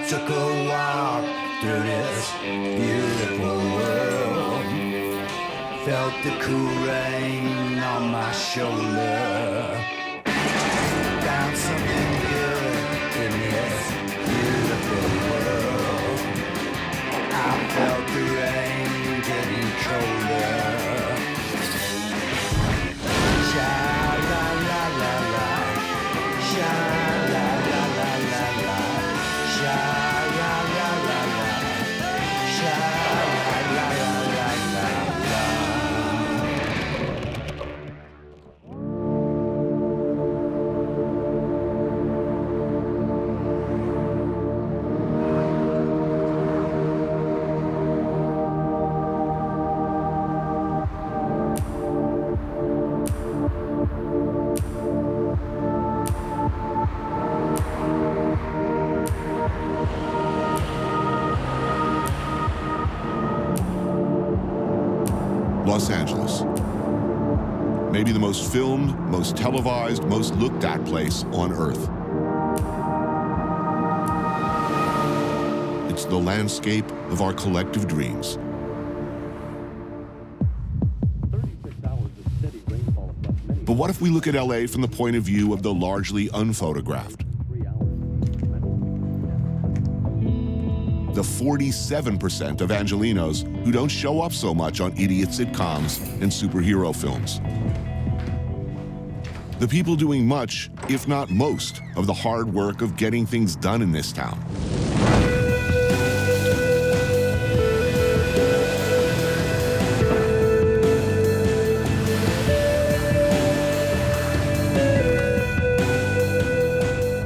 took a walk through this beautiful world. Felt the cool rain on my shoulder. Found something good in this beautiful world. I felt the rain getting colder. Sha la la la la, sha la la la la la, sha la la la la, sha la la la la la. Los Angeles. Maybe the most filmed, most televised, most looked at place on Earth. It's the landscape of our collective dreams. 36 hours of steady rainfall across many. But what if we look at LA from the point of view of the largely unphotographed? 3 hours. The 47% of Angelenos who don't show up so much on idiot sitcoms and superhero films. The people doing much, if not most, of the hard work of getting things done in this town.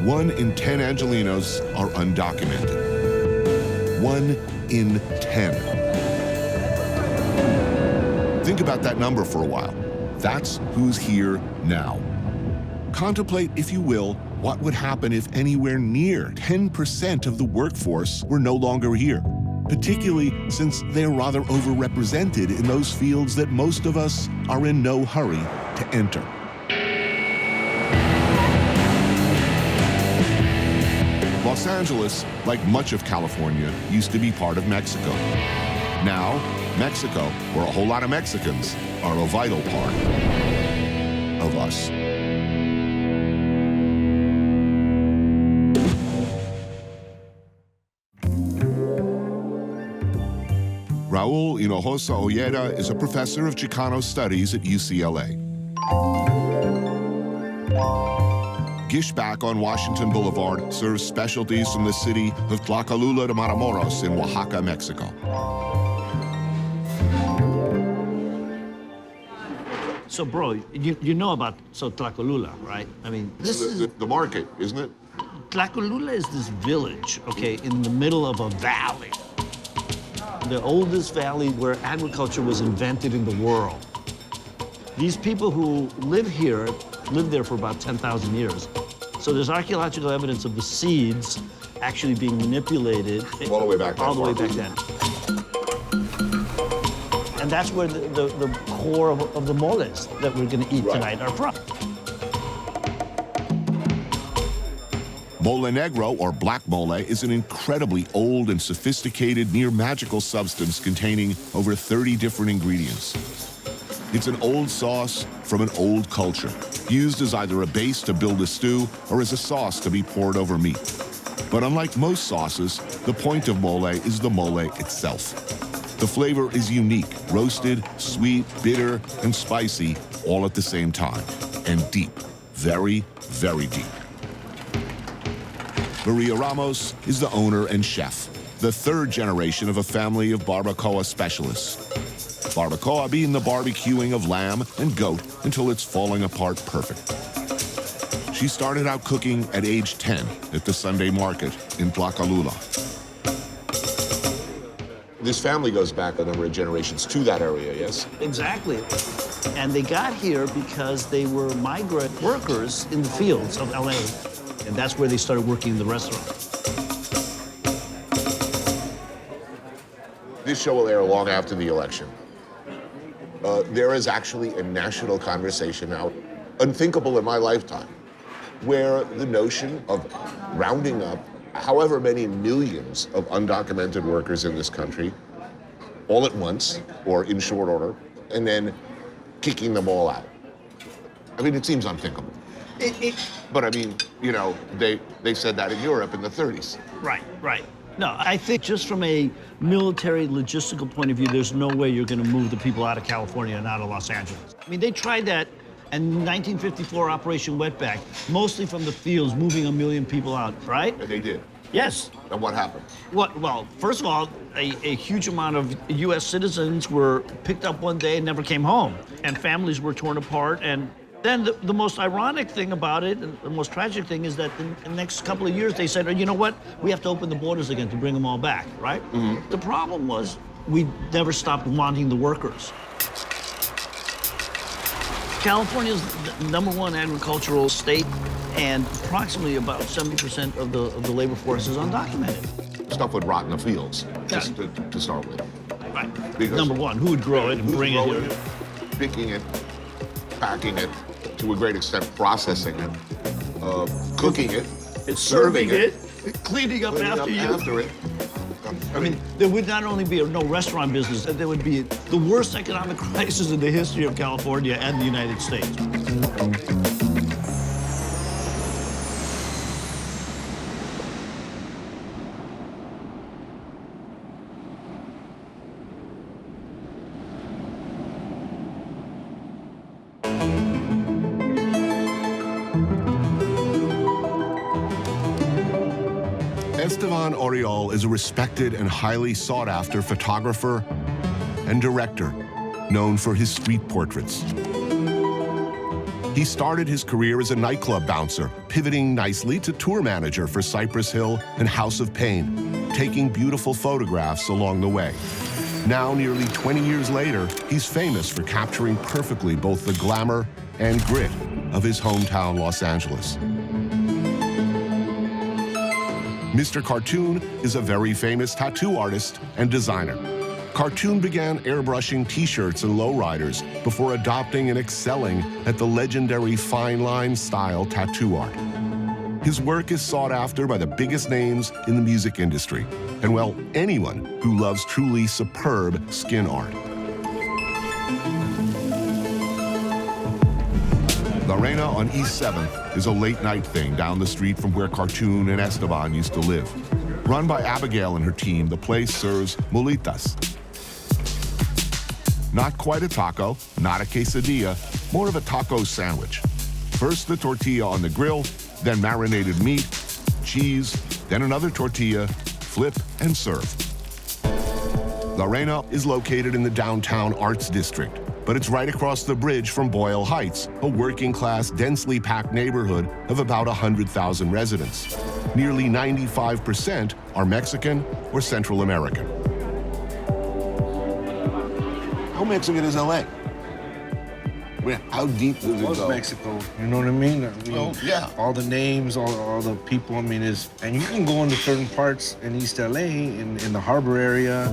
One in 10 Angelenos are undocumented. 1 in 10. Think about that number for a while. That's who's here now. Contemplate, if you will, what would happen if anywhere near 10% of the workforce were no longer here, particularly since they're rather overrepresented in those fields that most of us are in no hurry to enter. Los Angeles, like much of California, used to be part of Mexico. Now, Mexico, where a whole lot of Mexicans, are a vital part of us. Raul Hinojosa Ojeda is a professor of Chicano studies at UCLA. Gishback on Washington Boulevard serves specialties from the city of Tlacolula de Matamoros in Oaxaca, Mexico. So, bro, you know about Tlacolula, right? I mean, this is The market, isn't it? Tlacolula is this village, okay, in the middle of a valley. The oldest valley where agriculture was invented in the world. These people who live here lived there for about 10,000 years. So there's archaeological evidence of the seeds actually being manipulated. All the way back then. All the way back then. And that's where the core of the moles that we're gonna eat tonight are from. Mole negro, or black mole, is an incredibly old and sophisticated, near-magical substance containing over 30 different ingredients. It's an old sauce from an old culture, used as either a base to build a stew or as a sauce to be poured over meat. But unlike most sauces, the point of mole is the mole itself. The flavor is unique, roasted, sweet, bitter, and spicy, all at the same time, and deep, very, very deep. Maria Ramos is the owner and chef, the third generation of a family of barbacoa specialists. Barbacoa being the barbecuing of lamb and goat until it's falling apart perfect. She started out cooking at age 10 at the Sunday market in Tlacolula. This family goes back a number of generations to that area, yes? Exactly. And they got here because they were migrant workers in the fields of LA. And that's where they started working in the restaurant. This show will air long after the election. There is actually a national conversation now, unthinkable in my lifetime, where the notion of rounding up however many millions of undocumented workers in this country all at once or in short order, and then kicking them all out. I mean, it seems unthinkable. But I mean, you know, they said that in Europe in the 30s. Right. No, I think just from a military logistical point of view, there's no way you're going to move the people out of California and out of Los Angeles. I mean, they tried that in 1954 Operation Wetback, mostly from the fields, moving 1 million people out, right? And they did. Yes. And what happened? Well, first of all, a huge amount of U.S. citizens were picked up one day and never came home, and families were torn apart. And then the most ironic thing about it, and the most tragic thing, is that in the next couple of years they said, you know what, we have to open the borders again to bring them all back, right? Mm-hmm. The problem was we never stopped wanting the workers. California is the #1 agricultural state, and approximately about 70% of the labor force is undocumented. Stuff would rot in the fields, just to start with. Right. Because #1, who would grow it and bring it here? Picking it, packing it, to a great extent processing it, cooking it, serving it, cleaning up after you. After it. I mean, there would not only be no restaurant business, there would be the worst economic crisis in the history of California and the United States. Esteban Oriol is a respected and highly sought-after photographer and director known for his street portraits. He started his career as a nightclub bouncer, pivoting nicely to tour manager for Cypress Hill and House of Pain, taking beautiful photographs along the way. Now, nearly 20 years later, he's famous for capturing perfectly both the glamour and grit of his hometown, Los Angeles. Mr. Cartoon is a very famous tattoo artist and designer. Cartoon began airbrushing t-shirts and lowriders before adopting and excelling at the legendary fine line style tattoo art. His work is sought after by the biggest names in the music industry, and well, anyone who loves truly superb skin art. La Reina on East 7th is a late-night thing down the street from where Cartoon and Esteban used to live. Run by Abigail and her team, the place serves molitas. Not quite a taco, not a quesadilla, more of a taco sandwich. First the tortilla on the grill, then marinated meat, cheese, then another tortilla, flip and serve. La Reina is located in the downtown Arts District, but it's right across the bridge from Boyle Heights, a working-class, densely packed neighborhood of about 100,000 residents. Nearly 95% are Mexican or Central American. How Mexican is LA? I mean, how deep does it Most go? Mexico, you know what I mean? Yeah. All the names, all the people, I mean, and you can go into certain parts in East LA, in the harbor area,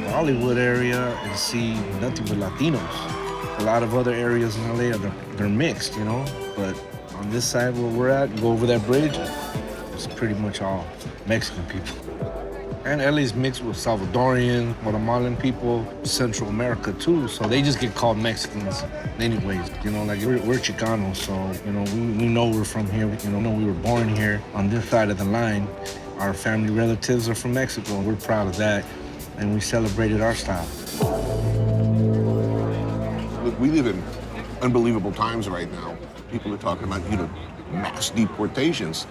Hollywood area, and see nothing but Latinos. A lot of other areas in LA, they're mixed, you know? But on this side where we're at, go over that bridge, it's pretty much all Mexican people. And LA's mixed with Salvadorian, Guatemalan people, Central America too, so they just get called Mexicans anyways. You know, like we're Chicanos, so, you know, we know we're from here, you know, we were born here. On this side of the line, our family relatives are from Mexico, and we're proud of that, and we celebrated our style. Look, we live in unbelievable times right now. People are talking about, you know, mass deportations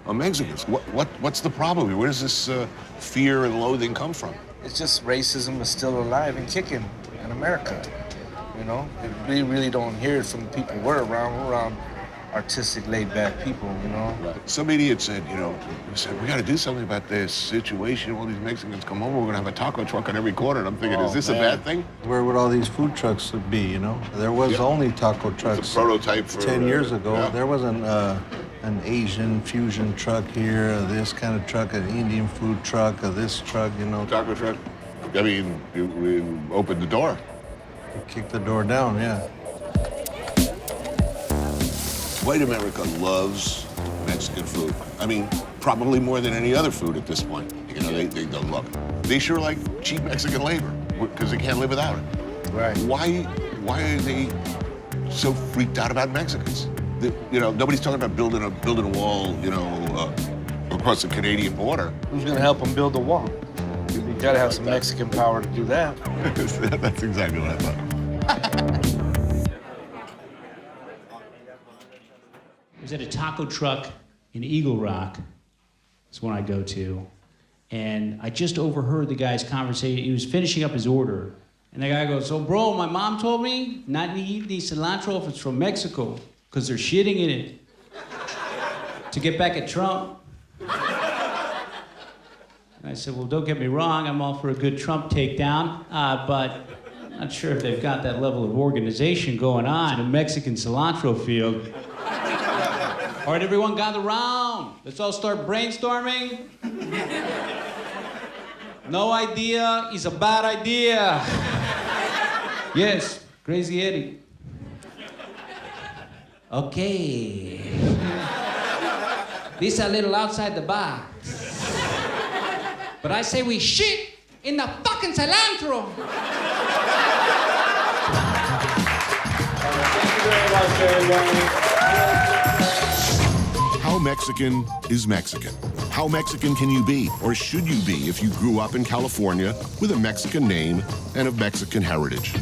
of Mexicans. What's the problem here? Where does this fear and loathing come from? It's just racism is still alive and kicking in America, you know? We really don't hear it from the people we're around artistic, laid-back people, you know? Some idiot said, you know, we got to do something about this situation. All these Mexicans come over, we're going to have a taco truck on every corner. And I'm thinking, is this a bad thing? Where would all these food trucks be, you know? There was only taco trucks. It's a prototype for 10 years ago. Yeah. There wasn't an Asian fusion truck here, this kind of truck, an Indian food truck, this truck, you know. Taco truck. I mean, we opened the door. You kick the door down, yeah. White America loves Mexican food. I mean, probably more than any other food at this point. You know, they don't look. They sure like cheap Mexican labor because they can't live without it. Right. Why are they so freaked out about Mexicans? You know, nobody's talking about building a wall, you know, across the Canadian border. Who's gonna help them build the wall? You gotta have some Mexican power to do that. That's exactly what I thought. I was at a taco truck in Eagle Rock. That's one I go to. And I just overheard the guy's conversation. He was finishing up his order. And the guy goes, "So, bro, my mom told me not to eat any cilantro if it's from Mexico, because they're shitting in it to get back at Trump." And I said, "Well, don't get me wrong, I'm all for a good Trump takedown, but I'm not sure if they've got that level of organization going on in the Mexican cilantro field." All right, everyone gather round. Let's all start brainstorming. No idea is a bad idea. Yes, Crazy Eddie. Okay. This a little outside the box. But I say we shit in the fucking cilantro. Thank you very much, everybody. How Mexican is Mexican? How Mexican can you be, or should you be, if you grew up in California with a Mexican name and of Mexican heritage?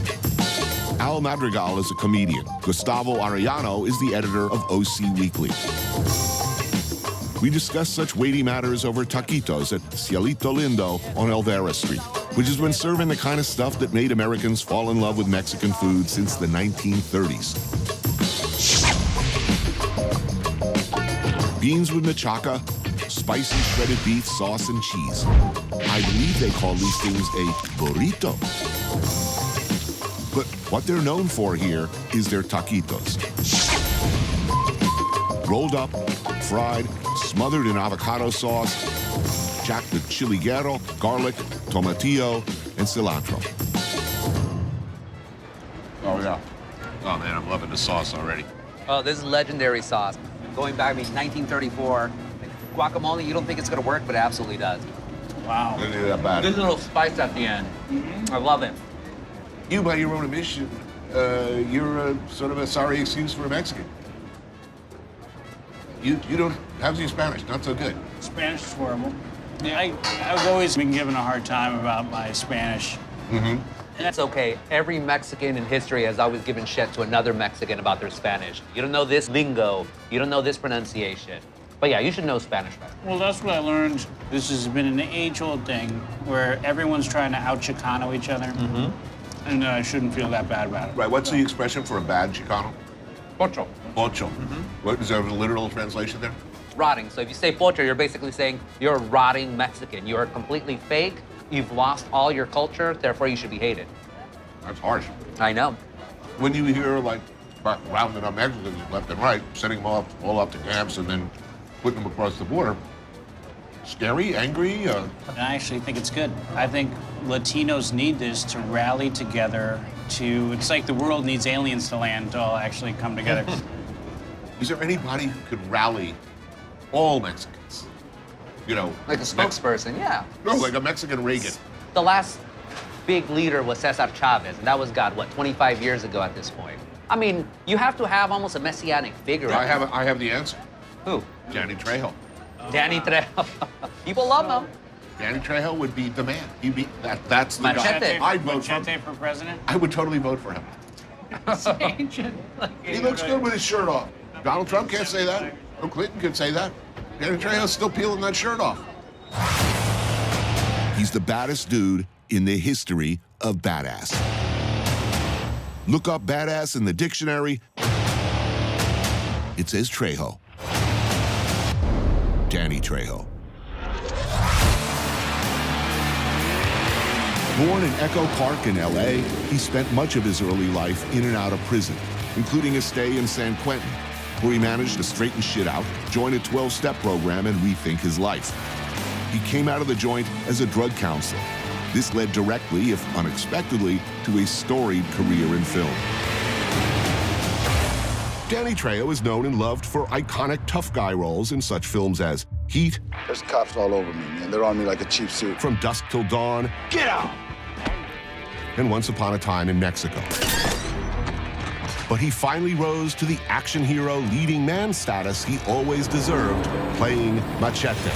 Al Madrigal is a comedian. Gustavo Arellano is the editor of OC Weekly. We discuss such weighty matters over taquitos at Cielito Lindo on Elvera Street, which has been serving the kind of stuff that made Americans fall in love with Mexican food since the 1930s. Beans with machaca, spicy shredded beef, sauce, and cheese. I believe they call these things a burrito. But what they're known for here is their taquitos. Rolled up, fried, smothered in avocado sauce, jacked with chili guerrero, garlic, tomatillo, and cilantro. Oh, yeah. Oh, man, I'm loving the sauce already. Oh, this is legendary sauce. Going back, 1934. Guacamole, you don't think it's gonna work, but it absolutely does. Wow. Didn't do that bad. This little spice at the end. I love it. You, by your own admission, you're a sort of a sorry excuse for a Mexican. You don't, how's your Spanish? Not so good. Spanish is horrible. Yeah, I've always been given a hard time about my Spanish. Mm-hmm. That's okay. Every Mexican in history has always given shit to another Mexican about their Spanish. You don't know this lingo. You don't know this pronunciation. But yeah, you should know Spanish better. Well, that's what I learned. This has been an age-old thing where everyone's trying to out-Chicano each other. Mm-hmm. And I shouldn't feel that bad about it. Right, what's the expression for a bad Chicano? Pocho. Pocho. Mm-hmm. What, is there a literal translation there? Rotting. So if you say pocho, you're basically saying you're a rotting Mexican. You're completely fake. You've lost all your culture, therefore you should be hated. That's harsh. I know. When you hear, like, about rounding up Mexicans left and right, sending them off all up to camps and then putting them across the border, scary, angry? I actually think it's good. I think Latinos need this to rally together to, it's like the world needs aliens to land to all actually come together. Is there anybody who could rally all Mexicans? You know, Like a spokesperson, yeah. No, like a Mexican Reagan. The last big leader was Cesar Chavez, and that was, God, what, 25 years ago at this point. I mean, you have to have almost a messianic figure. I have the answer. Who? Danny Trejo. Danny Trejo. People love him. Danny Trejo would be the man. He'd be that's the Machete. guy. I'd vote for him. Machete for president? I would totally vote for him. He looks good with his shirt off. Donald Trump can't say that. Bill Clinton could say that. Danny Trejo's still peeling that shirt off. He's the baddest dude in the history of badass. Look up badass in the dictionary. It says Trejo. Danny Trejo. Born in Echo Park in L.A., he spent much of his early life in and out of prison, including a stay in San Quentin, where he managed to straighten shit out, join a 12-step program, and rethink his life. He came out of the joint as a drug counselor. This led directly, if unexpectedly, to a storied career in film. Danny Trejo is known and loved for iconic tough guy roles in such films as heat. There's cops all over me, man. They're on me like a cheap suit. From dusk till dawn. Get out! And once upon a time in Mexico. But he finally rose to the action hero leading man status he always deserved, playing Machete.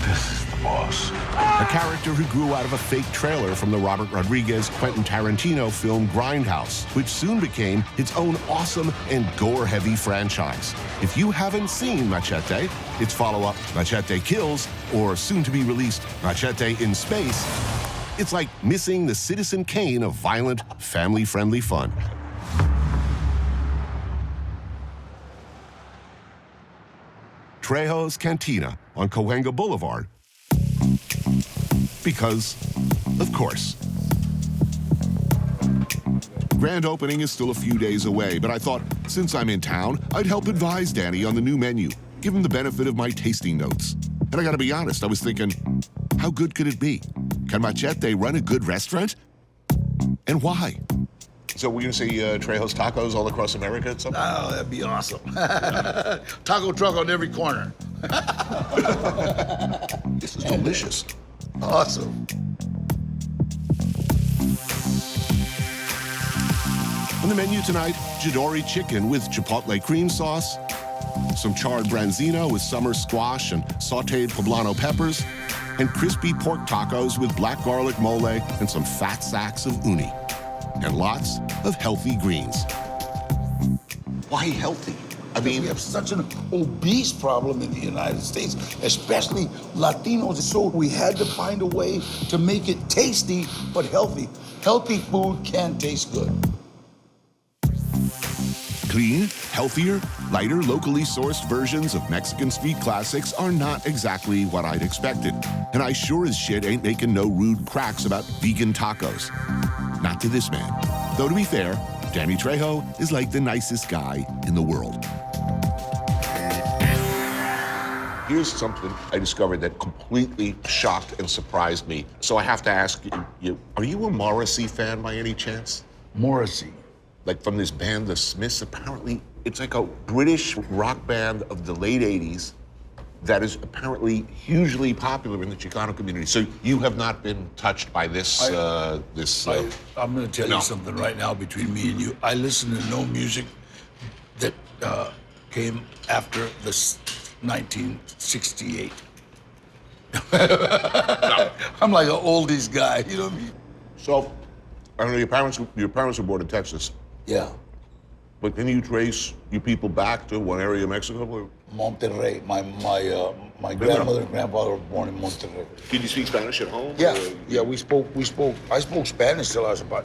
This is the boss. A character who grew out of a fake trailer from the Robert Rodriguez Quentin Tarantino film Grindhouse, which soon became its own awesome and gore-heavy franchise. If you haven't seen Machete, its follow-up Machete Kills, or soon-to-be-released Machete in Space, it's like missing the Citizen Kane of violent, family-friendly fun. Trejo's Cantina on Cahuenga Boulevard. Because, of course. Grand opening is still a few days away, but I thought, since I'm in town, I'd help advise Danny on the new menu, give him the benefit of my tasting notes. And I gotta be honest, I was thinking, how good could it be? Can Machete run a good restaurant? And why? So we're gonna see Trejo's Tacos all across America at some point? Oh, that'd be awesome. Taco truck on every corner. This is delicious. Awesome. On the menu tonight, Jidori chicken with chipotle cream sauce, some charred branzino with summer squash and sauteed poblano peppers, and crispy pork tacos with black garlic mole and some fat sacks of uni. And lots of healthy greens. Why healthy? I mean, we have such an obese problem in the United States, especially Latinos. So we had to find a way to make it tasty but healthy. Healthy food can taste good. Clean, healthier, lighter, locally sourced versions of Mexican street classics are not exactly what I'd expected. And I sure as shit ain't making no rude cracks about vegan tacos. Not to this man. Though to be fair, Danny Trejo is like the nicest guy in the world. Here's something I discovered that completely shocked and surprised me. So I have to ask you, are you a Morrissey fan by any chance? Morrissey. Like from this band, The Smiths, apparently it's like a British rock band of the late 80s that is apparently hugely popular in the Chicano community. So you have not been touched by this, I'm gonna tell you something right now between me and you. I listen to no music that came after the 1968. I'm like an oldies guy, you know what I mean? So, I don't know, your parents were born in Texas. Yeah. But can you trace your people back to one area of Mexico? Or? Monterrey. My grandmother and grandfather were born in Monterrey. Did you speak Spanish at home? Yeah, I spoke Spanish till I was about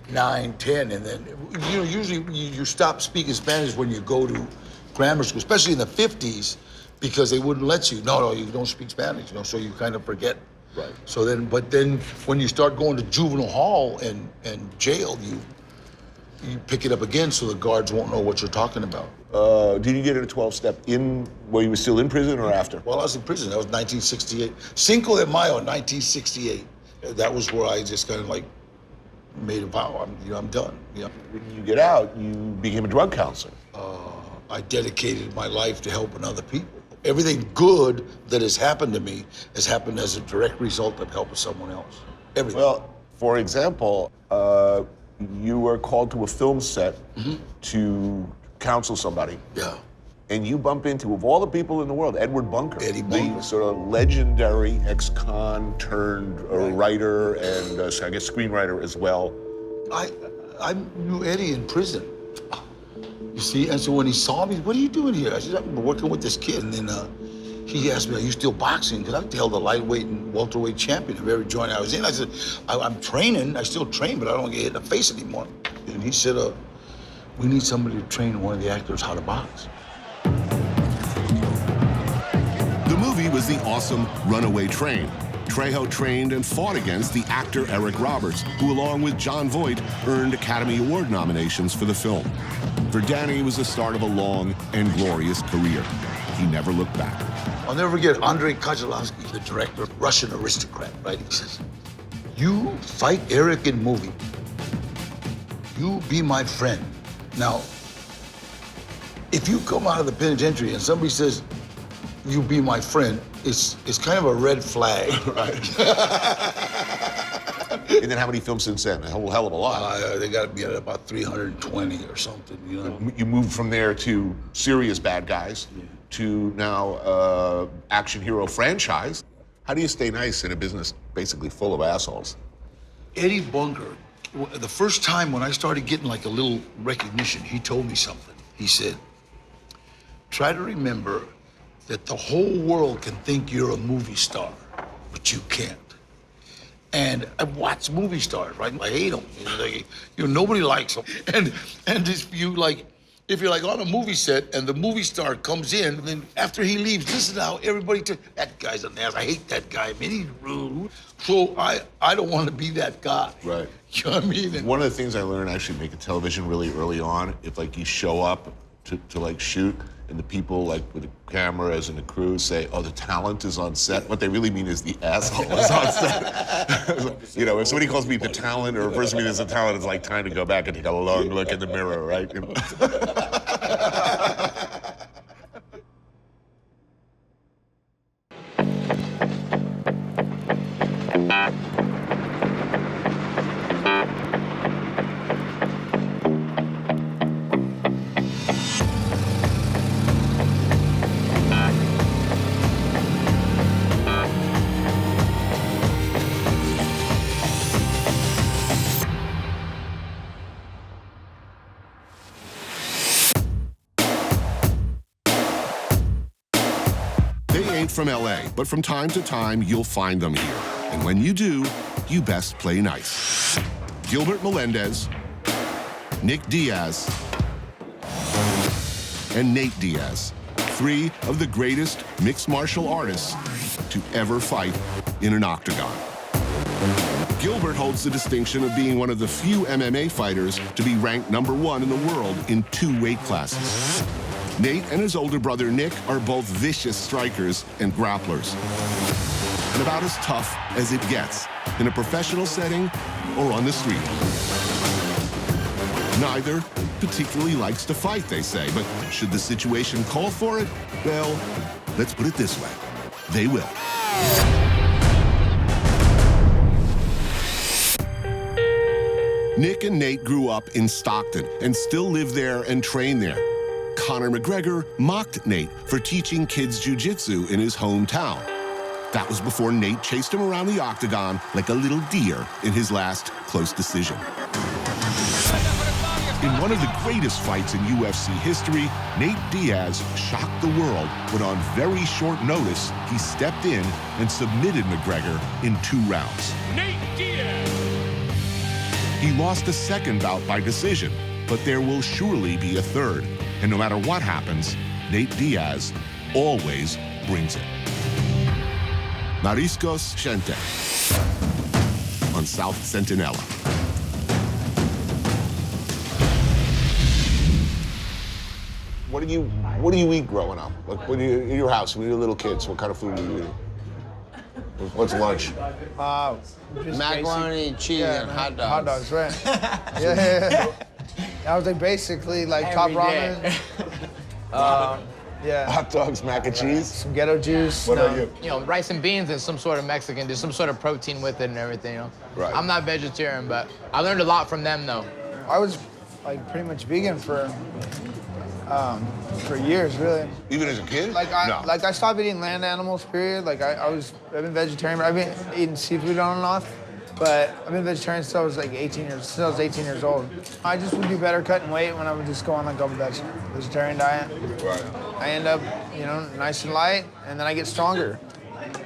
9, 10, and then, you know, usually you stop speaking Spanish when you go to grammar school, especially in the 50s, because they wouldn't let you. No, you don't speak Spanish, you know, so you kind of forget. Right. So then, but then when you start going to juvenile hall and jail, you pick it up again so the guards won't know what you're talking about. Did you get a 12-step in, where you were still in prison or after? Well, I was in prison. That was 1968. Cinco de Mayo, 1968. That was where I just kind of like made a vow. I'm done. Yeah. When you get out, you became a drug counselor. I dedicated my life to helping other people. Everything good that has happened to me has happened as a direct result of helping someone else. Everything. Well, for example, you were called to a film set to counsel somebody. Yeah. And you bump into, of all the people in the world, Edward Bunker. Eddie Bunker. The sort of legendary ex-con turned writer and I guess screenwriter as well. I knew Eddie in prison. You see, and so when he saw me, what are you doing here? I said, I'm working with this kid. And then he asked me, are you still boxing? Because I held the lightweight and welterweight champion of every joint I was in. I said, I'm training, I still train, but I don't get hit in the face anymore. And he said, we need somebody to train one of the actors how to box. The movie was the awesome Runaway Train. Trejo trained and fought against the actor Eric Roberts, who along with Jon Voight earned Academy Award nominations for the film. For Danny, it was the start of a long and glorious career. He never looked back. I'll never forget Andrei Konchalovsky, the director, Russian aristocrat, right? He says, you fight Eric in movie. You be my friend. Now, if you come out of the penitentiary and somebody says, you be my friend, it's kind of a red flag. Right. And then how many films since then? A whole hell of a lot. They got to be at about 320 or something, you know. You moved from there to serious bad guys to now action hero franchise. How do you stay nice in a business basically full of assholes? Eddie Bunker, the first time when I started getting like a little recognition, he told me something. He said, try to remember that the whole world can think you're a movie star, but you can't. And I watch movie stars, right? I hate them. Nobody likes them. And if you're like on a movie set and the movie star comes in, and then after he leaves, this is how everybody that guy's an ass. I hate that guy. I mean, he's rude. So I don't want to be that guy. Right. You know what I mean? And one of the things I learned actually making television really early on, if like you show up to like shoot and the people like with the cameras and the crew say, oh, the talent is on set, what they really mean is the asshole is on set. You know, if somebody calls me the talent or refers to me as a talent, it's like time to go back and take a long look in the mirror, right? You know? From LA, but from time to time, you'll find them here. And when you do, you best play nice. Gilbert Melendez, Nick Diaz, and Nate Diaz, 3 of the greatest mixed martial artists to ever fight in an octagon. Gilbert holds the distinction of being one of the few MMA fighters to be ranked #1 in the world in 2 weight classes. Nate and his older brother Nick are both vicious strikers and grapplers, and about as tough as it gets in a professional setting or on the street. Neither particularly likes to fight, they say, but should the situation call for it, well, let's put it this way, they will. Nick and Nate grew up in Stockton and still live there and train there. Conor McGregor mocked Nate for teaching kids jiu-jitsu in his hometown. That was before Nate chased him around the octagon like a little deer in his last close decision. In one of the greatest fights in UFC history, Nate Diaz shocked the world when on very short notice, he stepped in and submitted McGregor in 2 rounds. Nate Diaz! He lost a second bout by decision, but there will surely be a third. And no matter what happens, Nate Diaz always brings it. Mariscos Gente on South Centinela. What do you eat growing up? Like when you in your house, when you were little kids, what kind of food were you eating? What's lunch? Macaroni, cheese, and hot dogs. Hot dogs, right? yeah. I was like basically like top ramen. Yeah. Hot dogs, mac and cheese. Some ghetto juice. What about you? You know, rice and beans and some sort of Mexican. There's some sort of protein with it and everything. You know. Right. I'm not vegetarian, but I learned a lot from them though. I was like pretty much vegan for years, really. Even as a kid? Like I stopped eating land animals. Period. Like I've been vegetarian. I've been eating seafood on and off. But I've been vegetarian since I was like 18 years old. I just would do better cutting weight when I would just go on like a vegetarian diet. Right. I end up, you know, nice and light, and then I get stronger.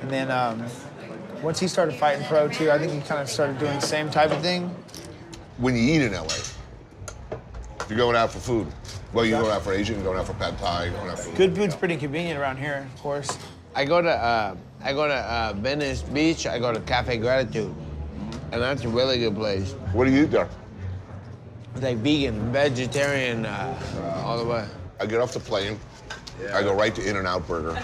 And then once he started fighting pro too, I think he kind of started doing the same type of thing. When you eat in LA, if you're going out for food, well, you're going out for Asian, you're going out for pad thai, you're going out for... Good food's pretty convenient around here, of course. I go to Venice Beach. I go to Cafe Gratitude. And that's a really good place. What do you eat there? Like vegan, vegetarian, all the way. I get off the plane, I go right to In-N-Out Burger.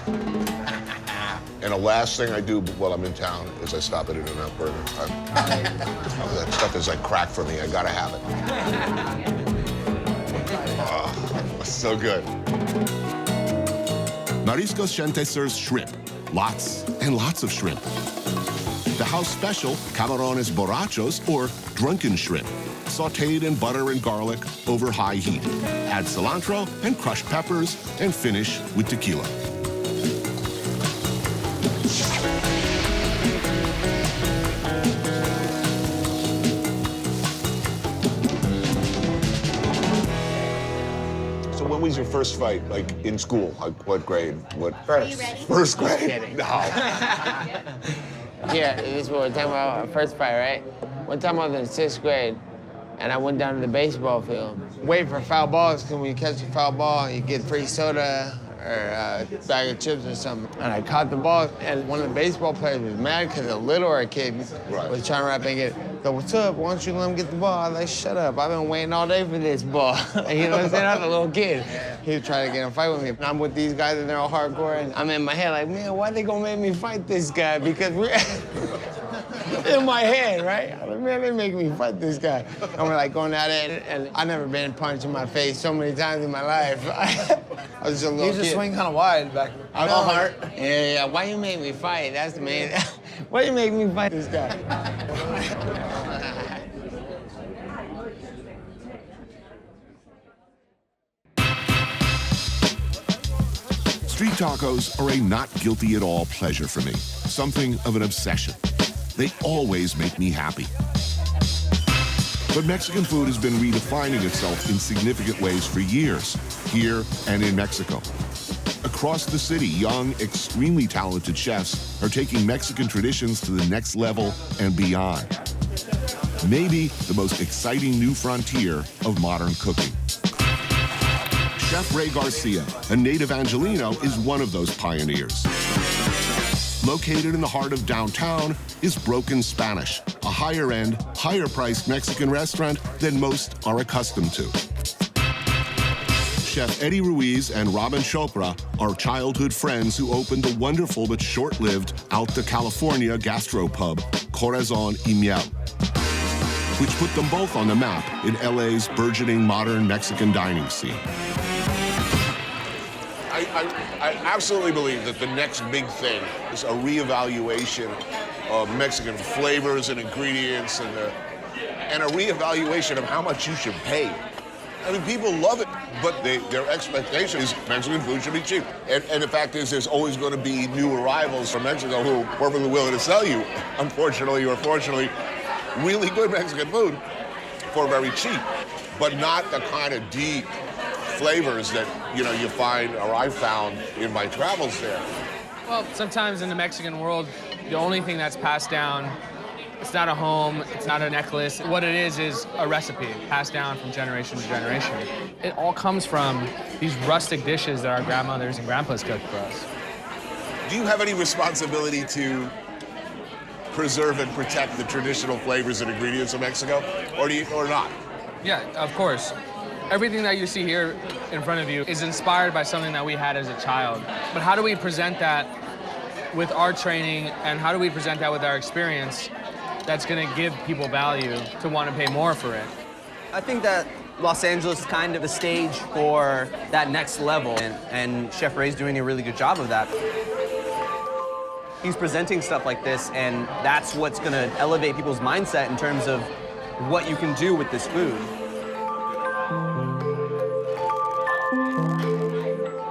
And the last thing I do while I'm in town is I stop at In-N-Out Burger. That stuff is like crack for me, I gotta have it. Oh, it's so good. Mariscos Gente serves shrimp. Lots and lots of shrimp. The house special, camarones borrachos, or drunken shrimp, sautéed in butter and garlic over high heat. Add cilantro and crushed peppers and finish with tequila. So when was your first fight, like in school? Like what grade? What? First. First grade? Kidding. No. Yeah, this is what we're talking about, our first fight, right? One time I was in 6th grade, and I went down to the baseball field, waiting for foul balls, because when you catch a foul ball, you get free soda or a bag of chips or something. And I caught the ball, and one of the baseball players was mad because a littler kid was trying to rap and get, go, what's up? Why don't you let him get the ball? I was like, shut up. I've been waiting all day for this ball. You know what I'm saying? I was a little kid. He was trying to get in a fight with me. And I'm with these guys, and they're all hardcore, and I'm in my head like, man, why they gonna make me fight this guy? Because we're in my head, right? I'm like, man, they make me fight this guy. And we're like going at it, and I've never been punched in my face so many times in my life. I was just a little kid. He was just swinging kind of wide back. All heart. Yeah. Why you make me fight? That's the main. Why you make me fight this guy? Street tacos are a not guilty at all pleasure for me, something of an obsession. They always make me happy. But Mexican food has been redefining itself in significant ways for years, here and in Mexico. Across the city, young, extremely talented chefs are taking Mexican traditions to the next level and beyond. Maybe the most exciting new frontier of modern cooking. Chef Ray Garcia, a native Angelino, is one of those pioneers. Located in the heart of downtown is Broken Spanish, a higher-end, higher-priced Mexican restaurant than most are accustomed to. Chef Eddie Ruiz and Robin Chopra are childhood friends who opened the wonderful but short-lived Alta California gastropub, Corazon y Miel, which put them both on the map in LA's burgeoning modern Mexican dining scene. I absolutely believe that the next big thing is a reevaluation of Mexican flavors and ingredients and a reevaluation of how much you should pay. I mean, people love it, but their expectation is Mexican food should be cheap. And the fact is, there's always going to be new arrivals from Mexico who are perfectly willing to sell you, unfortunately or fortunately, really good Mexican food for very cheap, but not the kind of deep flavors that, you know, you find, or I found in my travels there. Well, sometimes in the Mexican world, the only thing that's passed down, it's not a home, it's not a necklace. What it is a recipe passed down from generation to generation. It all comes from these rustic dishes that our grandmothers and grandpas cooked for us. Do you have any responsibility to preserve and protect the traditional flavors and ingredients of Mexico, or not? Yeah, of course. Everything that you see here in front of you is inspired by something that we had as a child. But how do we present that with our training, and how do we present that with our experience that's gonna give people value to want to pay more for it? I think that Los Angeles is kind of the stage for that next level, and Chef Ray's doing a really good job of that. He's presenting stuff like this, and that's what's gonna elevate people's mindset in terms of what you can do with this food.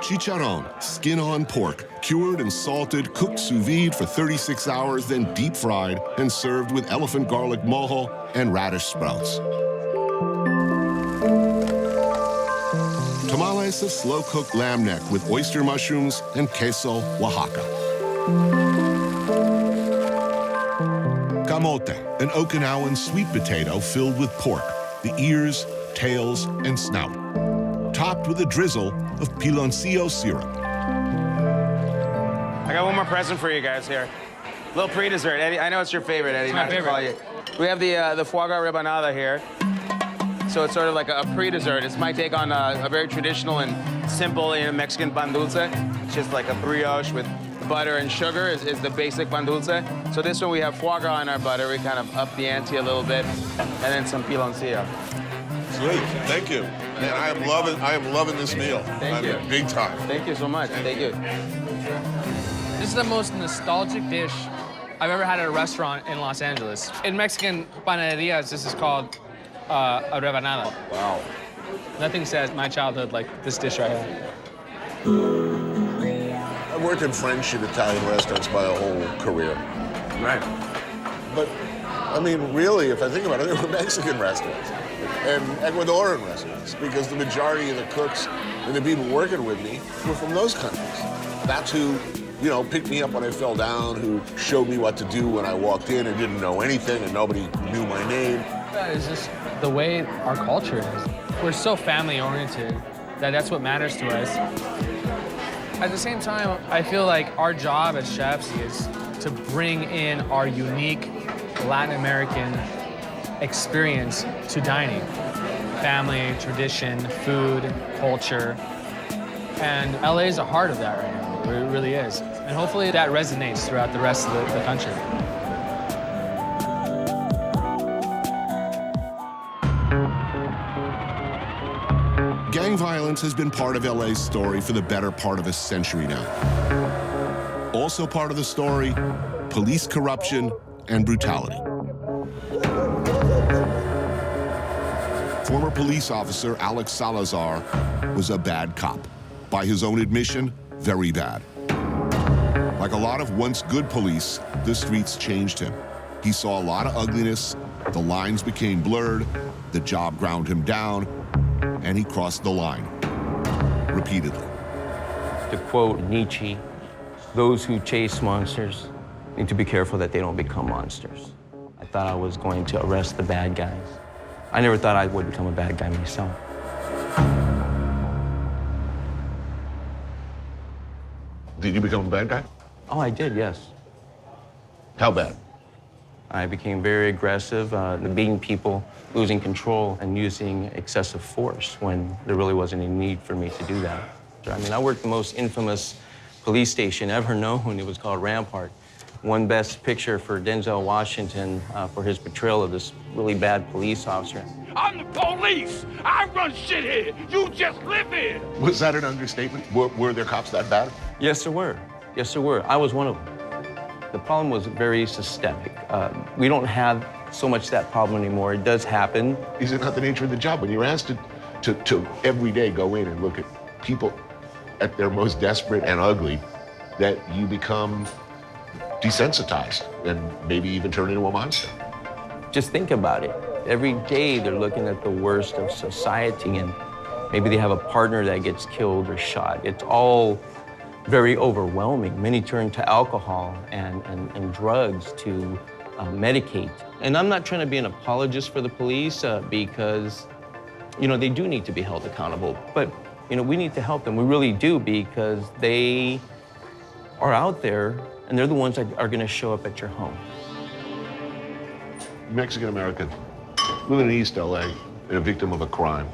Chicharron, skin-on pork, cured and salted, cooked sous vide for 36 hours, then deep fried and served with elephant garlic mojo and radish sprouts. Tamales of slow-cooked lamb neck with oyster mushrooms and queso Oaxaca. Camote, an Okinawan sweet potato filled with pork, the ears, tails, and snout, topped with a drizzle of piloncillo syrup. I got one more present for you guys here. A little pre-dessert. Eddie, I know it's your favorite, Eddie. It's my favorite. We have the foie gras rebanada here. So it's sort of like a pre-dessert. It's my take on a very traditional and simple Mexican pan dulce. It's just like a brioche with butter and sugar is the basic pan dulce. So this one we have foie gras in our butter. We kind of up the ante a little bit, and then some piloncillo. Great, thank you. Man, I am loving this meal. Thank you. Big time. Thank you so much. Thank you. This is the most nostalgic dish I've ever had at a restaurant in Los Angeles. In Mexican panaderias, this is called a rebanada. Wow. Nothing says my childhood like this dish right here. I've worked in French and Italian restaurants my whole career. Right. But, I mean, really, if I think about it, they were Mexican restaurants and Ecuadorian restaurants because the majority of the cooks and the people working with me were from those countries. That's who, you know, picked me up when I fell down, who showed me what to do when I walked in and didn't know anything and nobody knew my name. That is just the way our culture is. We're so family-oriented that that's what matters to us. At the same time, I feel like our job as chefs is to bring in our unique Latin American experience to dining. Family, tradition, food, culture. And LA is the heart of that right now. It really is. And hopefully that resonates throughout the rest of the country. Gang violence has been part of LA's story for the better part of a century now. Also part of the story, police corruption and brutality. Former police officer Alex Salazar was a bad cop. By his own admission, very bad. Like a lot of once good police, the streets changed him. He saw a lot of ugliness, the lines became blurred, the job ground him down, and he crossed the line, repeatedly. To quote Nietzsche, those who chase monsters need to be careful that they don't become monsters. I thought I was going to arrest the bad guys. I never thought I would become a bad guy myself. Did you become a bad guy? Oh, I did, yes. How bad? I became very aggressive, beating people, losing control, and using excessive force when there really wasn't any need for me to do that. I mean, I worked the most infamous police station ever known. It was called Rampart. Won Best Picture for Denzel Washington for his portrayal of this really bad police officer. I'm the police! I run shit here! You just live here! Was that an understatement? Were there cops that bad? Yes, there were. Yes, there were. I was one of them. The problem was very systemic. We don't have so much that problem anymore. It does happen. Is it not the nature of the job? When you're asked to every day go in and look at people at their most desperate and ugly, that you become desensitized and maybe even turn into a monster. Just think about it. Every day they're looking at the worst of society, and maybe they have a partner that gets killed or shot. It's all very overwhelming. Many turn to alcohol and drugs to medicate. And I'm not trying to be an apologist for the police because, you know, they do need to be held accountable. But, you know, we need to help them. We really do, because they are out there and they're the ones that are going to show up at your home. Mexican American, living in East LA, and a victim of a crime.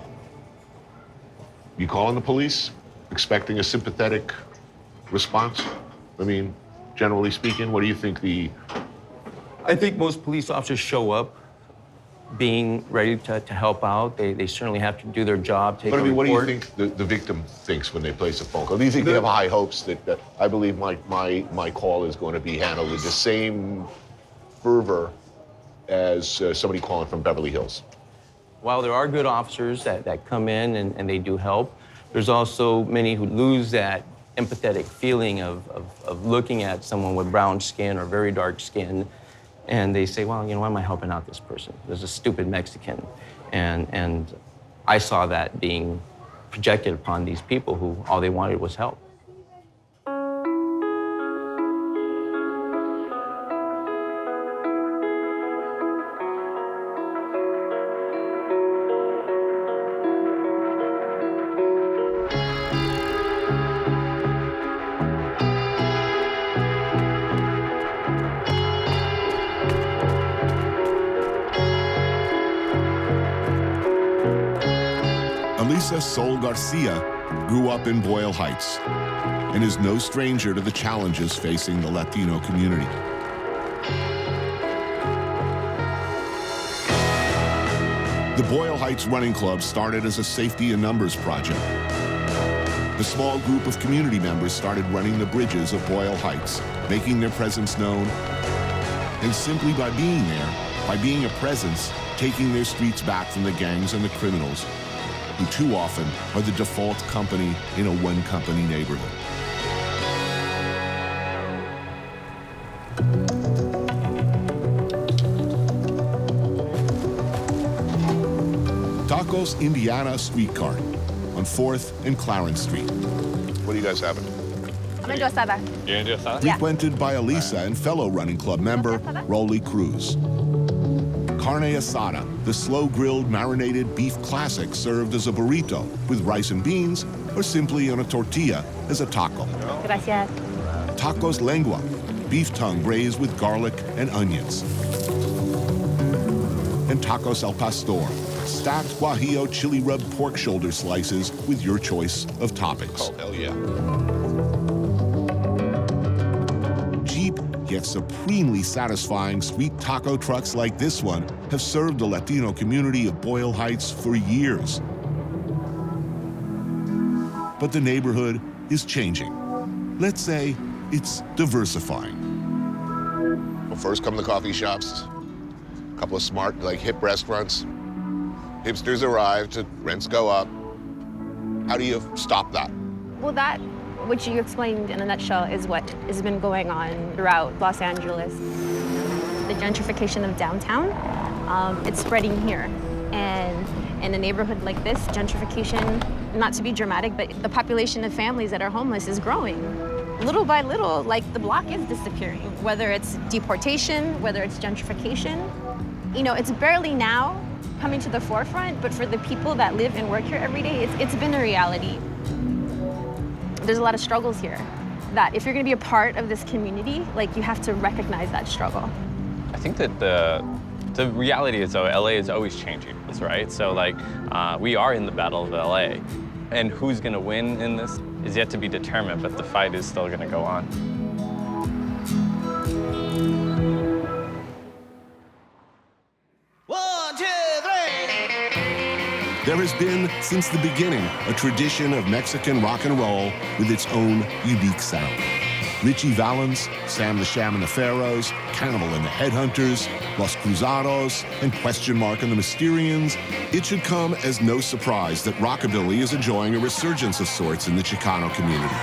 You calling the police, expecting a sympathetic response? I mean, generally speaking, what do you think I think most police officers show up being ready to help out. They certainly have to do their job, take a report. What do you think the victim thinks when they place a phone call? Do you think they have high hopes that I believe my call is going to be handled with the same fervor as somebody calling from Beverly Hills? While there are good officers that come in and they do help, there's also many who lose that empathetic feeling of looking at someone with brown skin or very dark skin, and they say, well, you know, why am I helping out this person? There's a stupid Mexican. And I saw that being projected upon these people who all they wanted was help. Elisa Sol Garcia grew up in Boyle Heights and is no stranger to the challenges facing the Latino community. The Boyle Heights Running Club started as a safety in numbers project. The small group of community members started running the bridges of Boyle Heights, making their presence known, and simply by being there, by being a presence, taking their streets back from the gangs and the criminals, who too often are the default company in a one-company neighborhood. Tacos Indiana Street Cart on 4th and Clarence Street. What are you guys having? I'm gonna do asada. You're gonna do asada? Frequented by Elisa and fellow running club member Rolly Cruz. Carne asada, the slow-grilled marinated beef classic served as a burrito with rice and beans, or simply on a tortilla as a taco. Gracias. Tacos lengua, beef tongue braised with garlic and onions. And tacos al pastor, stacked guajillo chili rubbed pork shoulder slices with your choice of toppings. Oh, hell yeah. Cheap yet supremely satisfying street taco trucks like this one have served the Latino community of Boyle Heights for years. But the neighborhood is changing. Let's say it's diversifying. Well, first come the coffee shops, a couple of smart, like hip restaurants. Hipsters arrive, rents go up. How do you stop that? Well, that, which you explained in a nutshell, is what has been going on throughout Los Angeles. The gentrification of downtown, it's spreading here. And in a neighborhood like this, gentrification, not to be dramatic, but the population of families that are homeless is growing. Little by little, like, the block is disappearing, whether it's deportation, whether it's gentrification. You know, it's barely now coming to the forefront, but for the people that live and work here every day, it's been a reality. There's a lot of struggles here that if you're gonna be a part of this community, like, you have to recognize that struggle. I think that the reality is, though, LA is always changing, right? So, like, we are in the battle of LA, and who's gonna win in this is yet to be determined, but the fight is still gonna go on. There has been, since the beginning, a tradition of Mexican rock and roll with its own unique sound. Richie Valens, Sam the Sham and the Pharaohs, Cannibal and the Headhunters, Los Cruzados, and Question Mark and the Mysterians. It should come as no surprise that rockabilly is enjoying a resurgence of sorts in the Chicano community.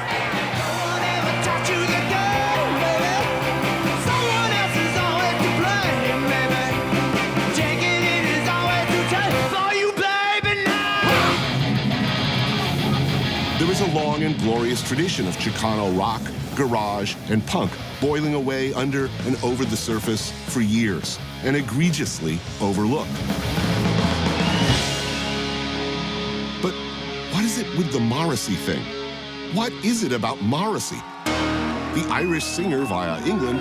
There is a long and glorious tradition of Chicano rock, garage, and punk boiling away under and over the surface for years and egregiously overlooked. But what is it with the Morrissey thing? What is it about Morrissey? The Irish singer via England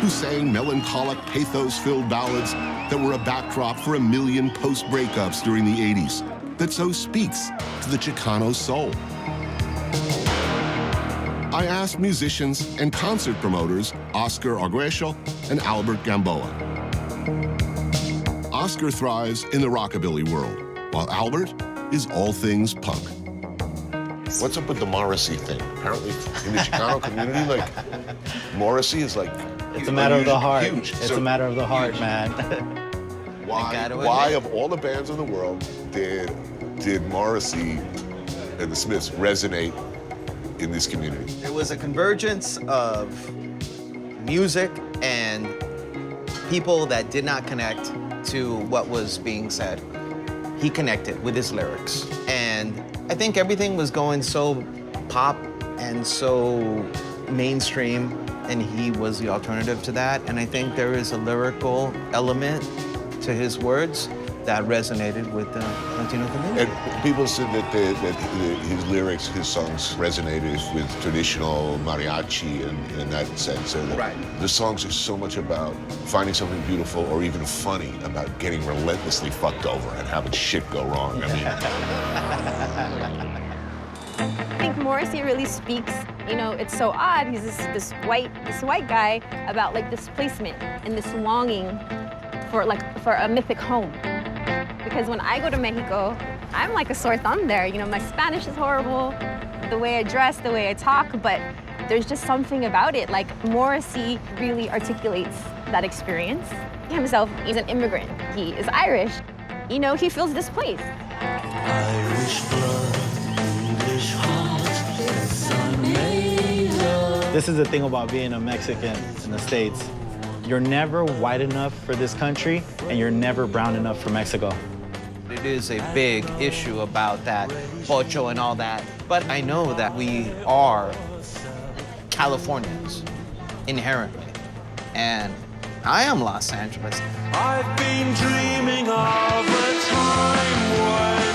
who sang melancholic, pathos-filled ballads that were a backdrop for a million post-breakups during the 80s, that so speaks to the Chicano soul. I asked musicians and concert promoters Oscar Arguello and Albert Gamboa. Oscar thrives in the rockabilly world, while Albert is all things punk. What's up with the Morrissey thing? Apparently, in the Chicano community, like, Morrissey is like... It's a matter of the heart. Huge. It's a matter of the heart, man. Why of all the bands in the world, did Morrissey and the Smiths resonate in this community? It was a convergence of music and people that did not connect to what was being said. He connected with his lyrics. And I think everything was going so pop and so mainstream, and he was the alternative to that. And I think there is a lyrical element to his words that resonated with the Latino community. And people said that his lyrics, his songs resonated with traditional mariachi in that sense. So that the songs are so much about finding something beautiful or even funny, about getting relentlessly fucked over and having shit go wrong. I think Morrissey really speaks, you know, it's so odd. He's this white guy about, like, displacement and this longing for a mythic home. Because when I go to Mexico, I'm like a sore thumb there. You know, my Spanish is horrible, the way I dress, the way I talk, but there's just something about it. Like, Morrissey really articulates that experience. He himself, he's an immigrant. He is Irish. You know, he feels displaced. Irish blood, English heart, it's amazing. This is the thing about being a Mexican in the States. You're never white enough for this country, and you're never brown enough for Mexico. It is a big issue about that, pocho and all that. But I know that we are Californians, inherently. And I am Los Angeles. I've been dreaming of a time when